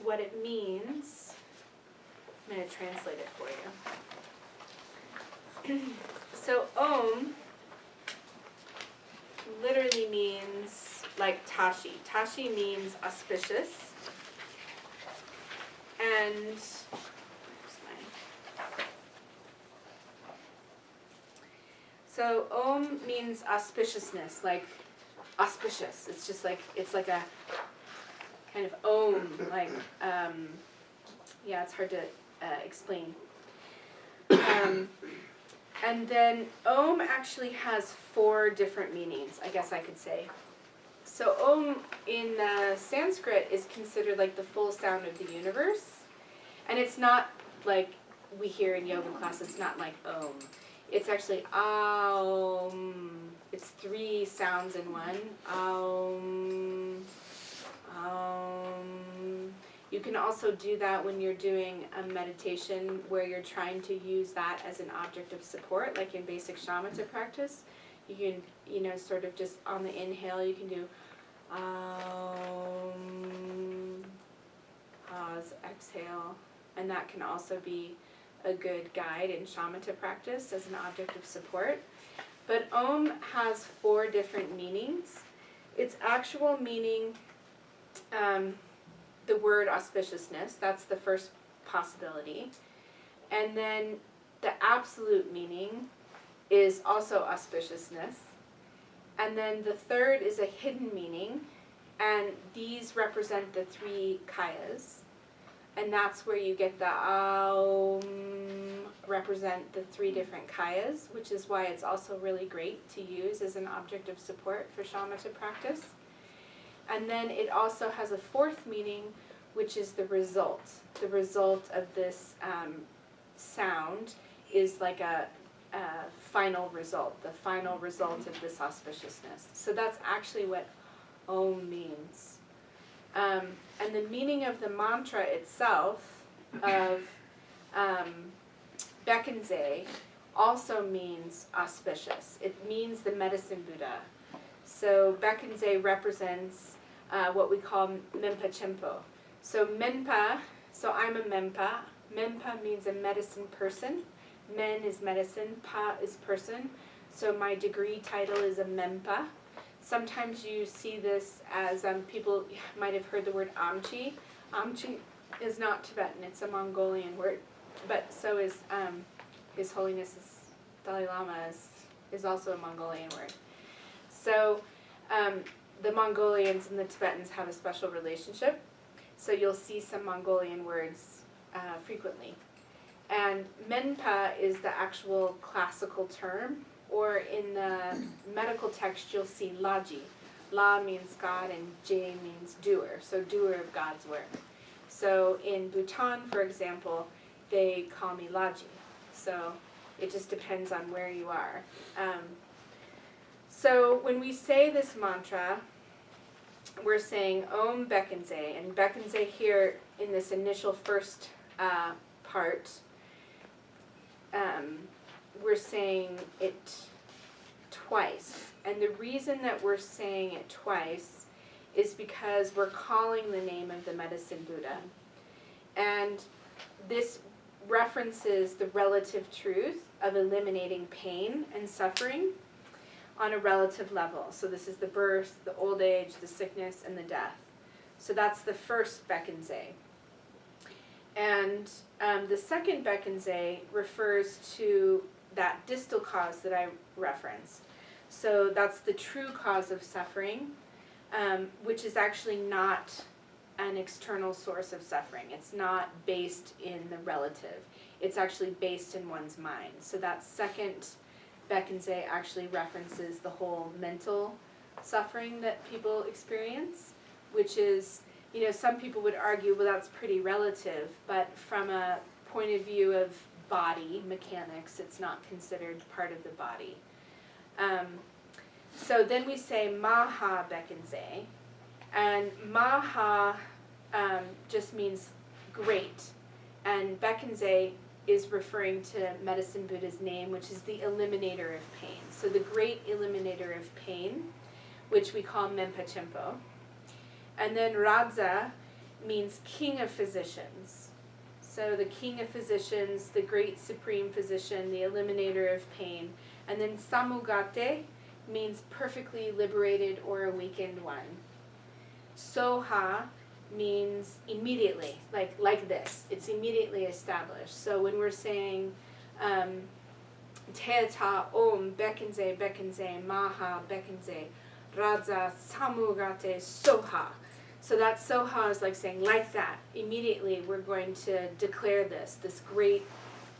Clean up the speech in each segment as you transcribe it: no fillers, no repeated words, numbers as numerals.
what it means, I'm going to translate it for you. So Om literally means like Tashi. Tashi means auspicious. And so Om means auspiciousness, like auspicious. It's just like, it's like a kind of Om, like, yeah, it's hard to explain. And then Om actually has 4 different meanings, I guess I could say. So Om in Sanskrit is considered like the full sound of the universe. And it's not like we hear in yoga class, it's not like Om. It's actually Aum. It's 3 sounds in one. Aum. Aum. You can also do that when you're doing a meditation where you're trying to use that as an object of support, like in basic shamatha practice. You can, you know, sort of just on the inhale, you can do pause, exhale, and that can also be a good guide in shamatha practice as an object of support. But Om has 4 different meanings. Its actual meaning, the word auspiciousness, that's the first possibility. And then the absolute meaning is also auspiciousness. And then the third is a hidden meaning, and these represent the 3 kayas. And that's where you get the Aum represent the 3 different kayas, which is why it's also really great to use as an object of support for shamatha practice. And then it also has a 4th meaning, which is the result. The result of this sound is like a final result, the final result of this auspiciousness. So that's actually what Om means. And the meaning of the mantra itself, of Bekenze, also means auspicious. It means the medicine Buddha. So Bekenze represents what we call Menpa Chimpo. So Menpa, so I'm a Menpa. Menpa means a medicine person. Men is medicine, Pa is person. So my degree title is a Menpa. Sometimes you see this as, people might have heard the word Amchi. Amchi is not Tibetan, it's a Mongolian word. But so is His Holiness Dalai Lama is also a Mongolian word. So the Mongolians and the Tibetans have a special relationship. So you'll see some Mongolian words frequently. And Menpa is the actual classical term, or in the medical text you'll see Laji. La means God and J means doer, so doer of God's work. So in Bhutan, for example, they call me Laji. So it just depends on where you are. So when we say this mantra, we're saying Om Bekenze, and Bekenze here in this initial first part, we're saying it twice. And the reason that we're saying it twice is because we're calling the name of the medicine Buddha. And this references the relative truth of eliminating pain and suffering on a relative level. So this is the birth, the old age, the sickness, and the death. So that's the first Bekenze. And the second Bekenze refers to that distal cause that I referenced. So that's the true cause of suffering, which is actually not an external source of suffering. It's not based in the relative. It's actually based in one's mind. So that second Bekenze actually references the whole mental suffering that people experience, which is, you know, some people would argue, well, that's pretty relative, but from a point of view of body mechanics, it's not considered part of the body. So then we say Maha Bekenze, and Maha just means great, and Bekenze is referring to Medicine Buddha's name, which is the eliminator of pain. So the great eliminator of pain, which we call Menpa Chimpo. And then Radza means king of physicians. So the king of physicians, the great supreme physician, the eliminator of pain. And then samugate means perfectly liberated or awakened one. Soha means immediately, like this. It's immediately established. So when we're saying Teta Om Bekenze Maha Bekenze Raza Samugate Soha. So that Soha is like saying, like that, immediately we're going to declare this great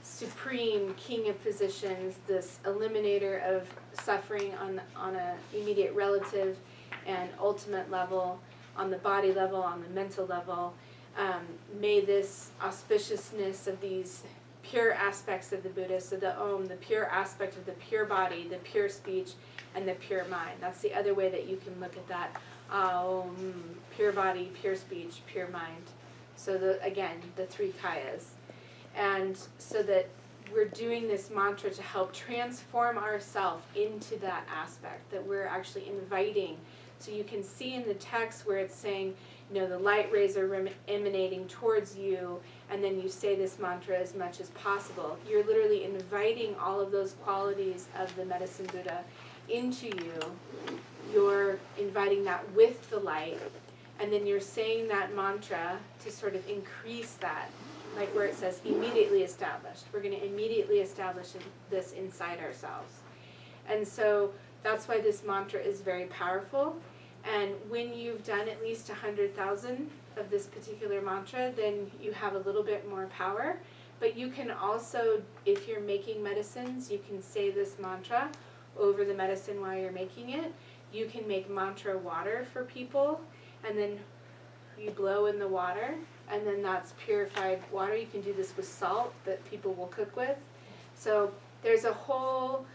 supreme king of physicians, this eliminator of suffering on a immediate relative and ultimate level, on the body level, on the mental level. May this auspiciousness of these pure aspects of the Buddha, so the Om, the pure aspect of the pure body, the pure speech, and the pure mind. That's the other way that you can look at that. Om, pure body, pure speech, pure mind. So again, the three kayas. And so that we're doing this mantra to help transform ourselves into that aspect, that we're actually inviting. So you can see in the text where it's saying, the light rays are emanating towards you, and then you say this mantra as much as possible. You're literally inviting all of those qualities of the Medicine Buddha into you. You're inviting that with the light, and then you're saying that mantra to sort of increase that, like where it says immediately established. We're going to immediately establish this inside ourselves. And so that's why this mantra is very powerful. And when you've done at least 100,000 of this particular mantra, then you have a little bit more power. But you can also, if you're making medicines, you can say this mantra over the medicine while you're making it. You can make mantra water for people, and then you blow in the water, and then that's purified water. You can do this with salt that people will cook with. So there's a whole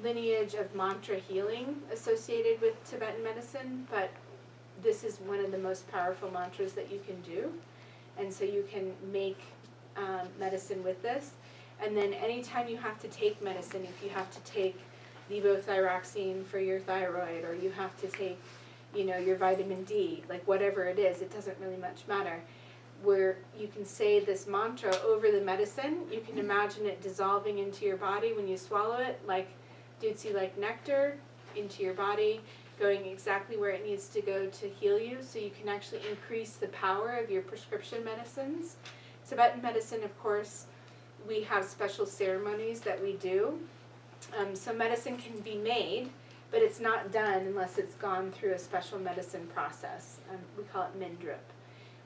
lineage of mantra healing associated with Tibetan medicine, but this is one of the most powerful mantras that you can do. And so you can make medicine with this. And then anytime you have to take medicine, if you have to take levothyroxine for your thyroid, or you have to take, your vitamin D, like whatever it is, it doesn't really much matter. Where you can say this mantra over the medicine, you can imagine it dissolving into your body when you swallow it, like like nectar into your body, going exactly where it needs to go to heal you, so you can actually increase the power of your prescription medicines. Tibetan medicine, of course, we have special ceremonies that we do. So medicine can be made, but it's not done unless it's gone through a special medicine process. We call it mindrup,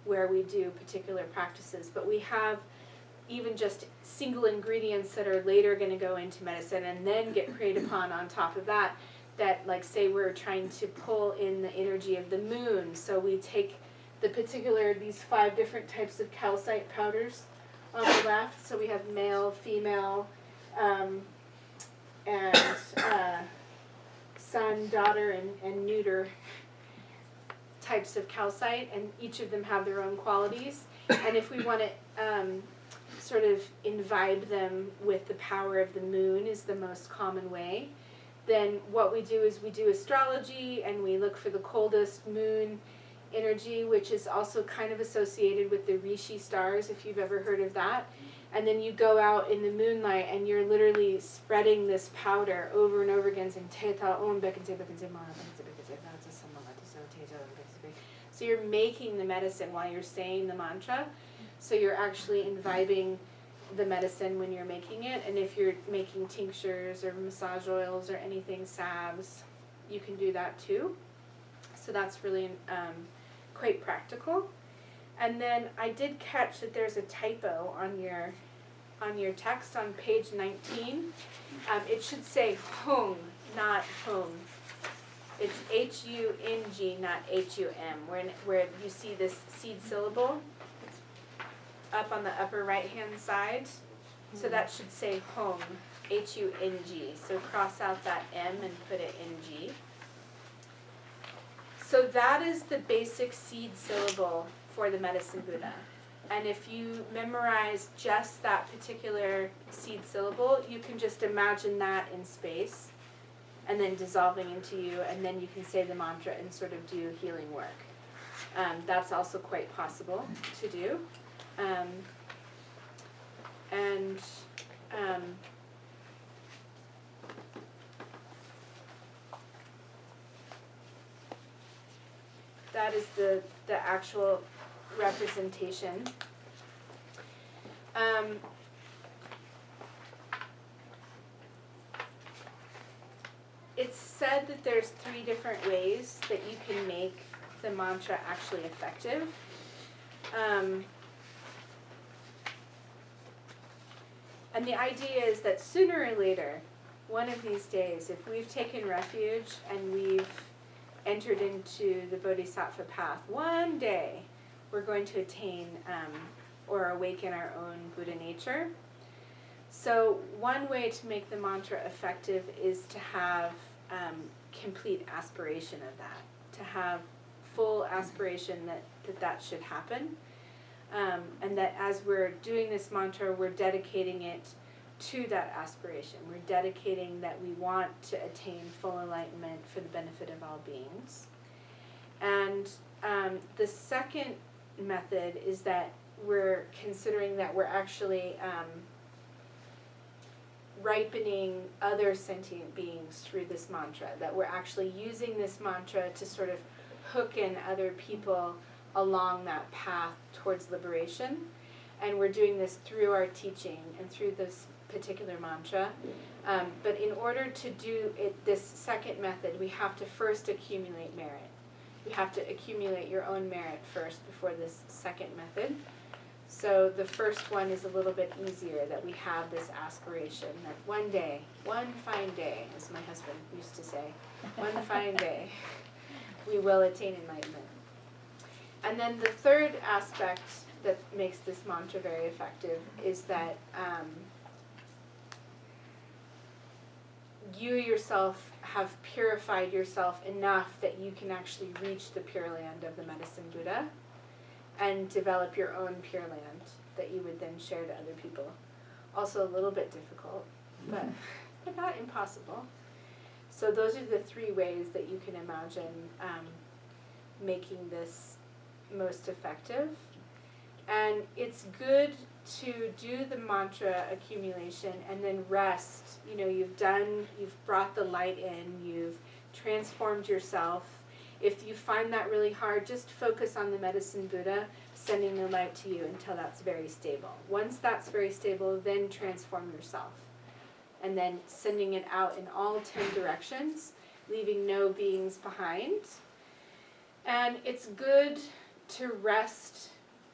where we do particular practices. But we have even just single ingredients that are later going to go into medicine and then get preyed upon on top of that, like say we're trying to pull in the energy of the moon. So we take these 5 different types of calcite powders on the left. So we have male, female, and son, daughter, and neuter types of calcite, and each of them have their own qualities. And if we want to sort of imbibe them with the power of the moon, is the most common way, then what we do is we do astrology, and we look for the coldest moon energy, which is also kind of associated with the Rishi stars, if you've ever heard of that. And then you go out in the moonlight, and you're literally spreading this powder over and over again, saying Teta Om Bekenze Bekenze Ma Bekenze Bekenze Raza Samagati So Teta Om Bekenze Bekenze. So you're making the medicine while you're saying the mantra. So you're actually imbibing the medicine when you're making it. And if you're making tinctures or massage oils or anything, salves, you can do that too. So that's really quite practical. And then I did catch that there's a typo on your text on page 19. It should say hung, not hung. It's H-U-N-G, not H-U-M, where you see this seed syllable up on the upper right-hand side. So that should say hung, H-U-N-G. So cross out that M and put it N-G. So that is the basic seed syllable for the Medicine Buddha. And if you memorize just that particular seed syllable, you can just imagine that in space and then dissolving into you, and then you can say the mantra and sort of do healing work. That's also quite possible to do. That is the actual representation. It's said that there's 3 different ways that you can make the mantra actually effective. And the idea is that sooner or later, one of these days, if we've taken refuge and we've entered into the Bodhisattva path, one day we're going to attain or awaken our own Buddha nature. So one way to make the mantra effective is to have complete aspiration of that, to have full aspiration that should happen, and that as we're doing this mantra, we're dedicating it to that aspiration. We're dedicating that we want to attain full enlightenment for the benefit of all beings. And the second method is that we're considering that we're actually ripening other sentient beings through this mantra, that we're actually using this mantra to sort of hook in other people along that path towards liberation. And we're doing this through our teaching and through this particular mantra. But in order to do it, this second method, we have to first accumulate merit. You have to accumulate your own merit first before this second method. So the first one is a little bit easier, that we have this aspiration that one day, one fine day, as my husband used to say, one fine day, we will attain enlightenment. And then the third aspect that makes this mantra very effective is that you yourself have purified yourself enough that you can actually reach the Pure Land of the Medicine Buddha and develop your own Pure Land that you would then share to other people. Also a little bit difficult, but not impossible. So those are the 3 ways that you can imagine making this most effective. And it's good to do the mantra accumulation and then rest. You know, you've brought the light in, you've transformed yourself. If you find that really hard, just focus on the Medicine Buddha sending the light to you until that's very stable. Once that's very stable, then transform yourself. And then sending it out in all 10 directions, leaving no beings behind. And it's good to rest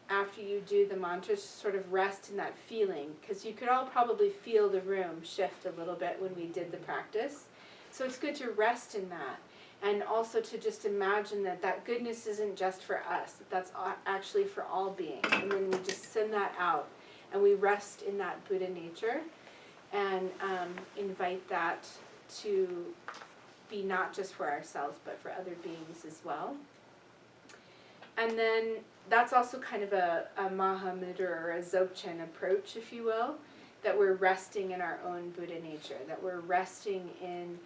after you do the mantra, sort of rest in that feeling, because you could all probably feel the room shift a little bit when we did the practice. So it's good to rest in that. And also to just imagine that goodness isn't just for us, that that's actually for all beings. And then we just send that out, and we rest in that Buddha nature, and invite that to be not just for ourselves, but for other beings as well. And then that's also kind of a Mahamudra or a Dzogchen approach, if you will, that we're resting in our own Buddha nature, that we're resting in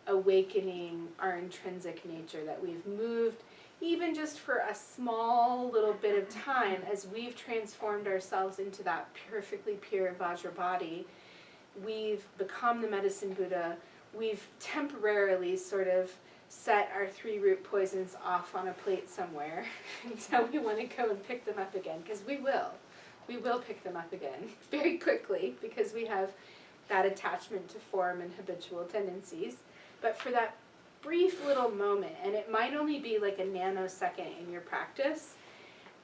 awakening our intrinsic nature, that we've moved, even just for a small little bit of time, as we've transformed ourselves into that perfectly pure Vajra body, we've become the Medicine Buddha, we've temporarily sort of set our 3 root poisons off on a plate somewhere until we want to go and pick them up again, because we will pick them up again very quickly, because we have that attachment to form and habitual tendencies. But for that brief little moment, and it might only be like a nanosecond in your practice,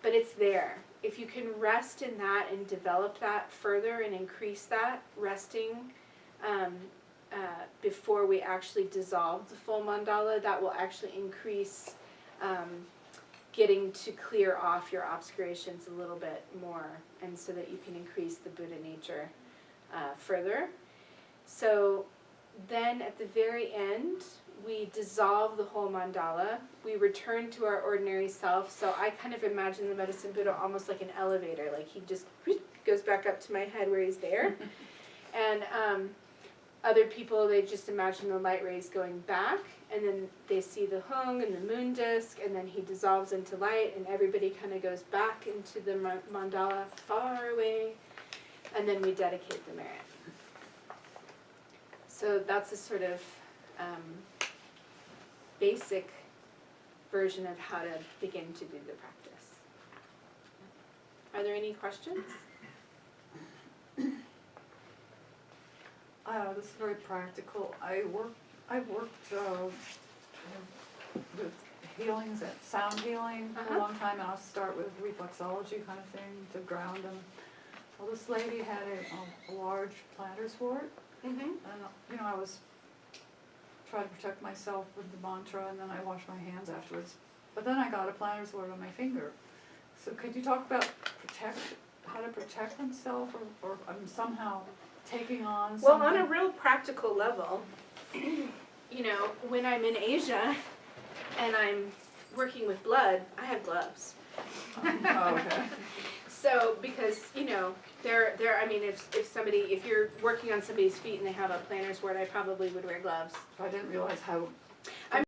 but it's there. If you can rest in that and develop that further and increase that resting before we actually dissolve the full mandala, that will actually increase getting to clear off your obscurations a little bit more, and so that you can increase the Buddha nature further. So then at the very end, we dissolve the whole mandala. We return to our ordinary self. So I kind of imagine the Medicine Buddha almost like an elevator, like he just goes back up to my head where he's there. And other people, they just imagine the light rays going back, and then they see the hung and the moon disk, and then he dissolves into light, and everybody kind of goes back into the mandala far away, and then we dedicate the merit. So that's a sort of basic version of how to begin to do the practice. Are there any questions? This is very practical. I worked with healings, sound healing for a long time, and I'll start with reflexology kind of thing to ground them. Well, this lady had a large plantar's wart, and I was trying to protect myself with the mantra, and then I washed my hands afterwards. But then I got a plantar's wart on my finger. So could you talk about how to protect themselves, or somehow taking on something? Well, on a real practical level, when I'm in Asia and I'm working with blood, I have gloves. Oh, okay. So, because, if you're working on somebody's feet and they have a plantar's wart, I probably would wear gloves. I didn't realize how